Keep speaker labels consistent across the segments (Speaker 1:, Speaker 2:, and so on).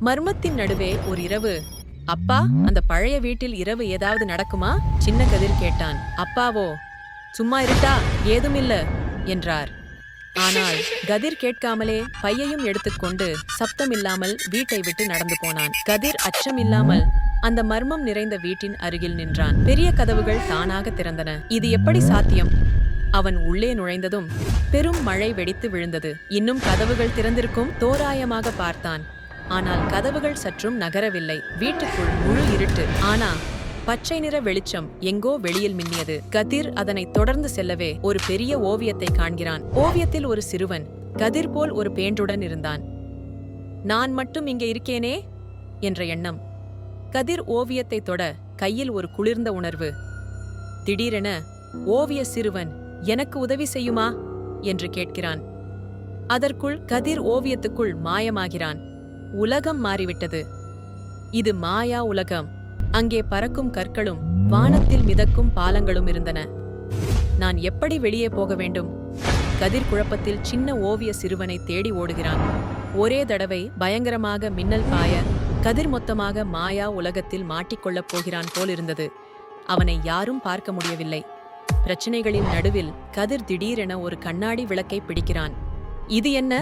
Speaker 1: மர்மத்தின் நடுவே ஒரு இரவு. அப்பா, அந்த பழைய வீட்டில் இரவு ஏதாவது நடக்குமா? சின்ன கதிர் கேட்டான். அப்பாவோ, சும்மா இருட்டா, ஏதுமில்ல என்றார். ஆனால் கதிர் கேட்காமலே பையையும் எடுத்துக்கொண்டு சப்தமில்லாமல் வீட்டை விட்டு நடந்து போனான். கதிர் அச்சமில்லாமல் அந்த மர்மம் நிறைந்த வீட்டின் அருகில் நின்றான். பெரிய கதவுகள் தானாக திறந்தன. இது எப்படி சாத்தியம்? அவன் உள்ளே நுழைந்ததும் பெரும் மழை வெடித்து விழுந்தது. இன்னும் கதவுகள் திறந்திருக்கும். தோராயமாக பார்த்தான். ஆனால் கதவுகள் சற்றும் நகரவில்லை. வீட்டுக்குள் முழு இருட்டு. ஆனா பச்சை நிற வெளிச்சம் எங்கோ வெளியில் மின்னியது. கதிர் அதனை தொடர்ந்து செல்லவே ஒரு பெரிய ஓவியத்தை காண்கிறான். ஓவியத்தில் ஒரு சிறுவன் கதிர் போல் ஒரு பேண்டுடன் இருந்தான். நான் மட்டும் இங்கே இருக்கேனே என்ற எண்ணம். கதிர் ஓவியத்தை தொட கையில் ஒரு குளிர்ந்த உணர்வு. திடீரென ஓவிய சிறுவன், எனக்கு உதவி செய்யுமா என்று கேட்கிறான். அதற்குள் கதிர் ஓவியத்துக்குள் மாயமாகிறான். உலகம் மாறிவிட்டது. இது மாயா உலகம். அங்கே பறக்கும் கற்களும் வானத்தில் மிதக்கும் பாலங்களும் இருந்தன. நான் எப்படி வெளியே போக வேண்டும்? கதிர் குழப்பத்தில் சின்ன ஓவிய சிறுவனை தேடி ஓடுகிறான். ஒரே தடவை பயங்கரமாக மின்னல் பாய கதிர் மொத்தமாக மாயா உலகத்தில் மாட்டிக்கொள்ளப் போகிறான் போலிருந்தது. அவனை யாரும் பார்க்க முடியவில்லை. பிரச்சனைகளின் நடுவில் கதிர் திடீரென ஒரு கண்ணாடி விளக்கை பிடிக்கிறான். இது என்ன?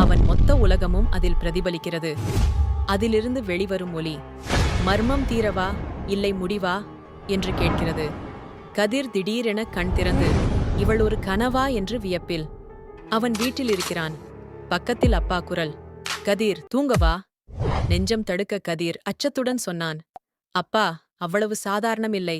Speaker 1: அவன் மொத்த உலகமும் அதில் பிரதிபலிக்கிறது. அதிலிருந்து வெளிவரும் ஒலி மர்மம் தீரவா இல்லை முடிவா என்று கேட்கிறது. கதிர் திடீரென கண் திறந்து, இவள் ஒரு கனவா என்று வியப்பில். அவன் வீட்டில் இருக்கிறான். பக்கத்தில் அப்பா குரல். கதிர், தூங்கவா? நெஞ்சம் தடுக்க கதிர் அச்சத்துடன் சொன்னான். அப்பா, அவ்வளவு சாதாரணமில்லை.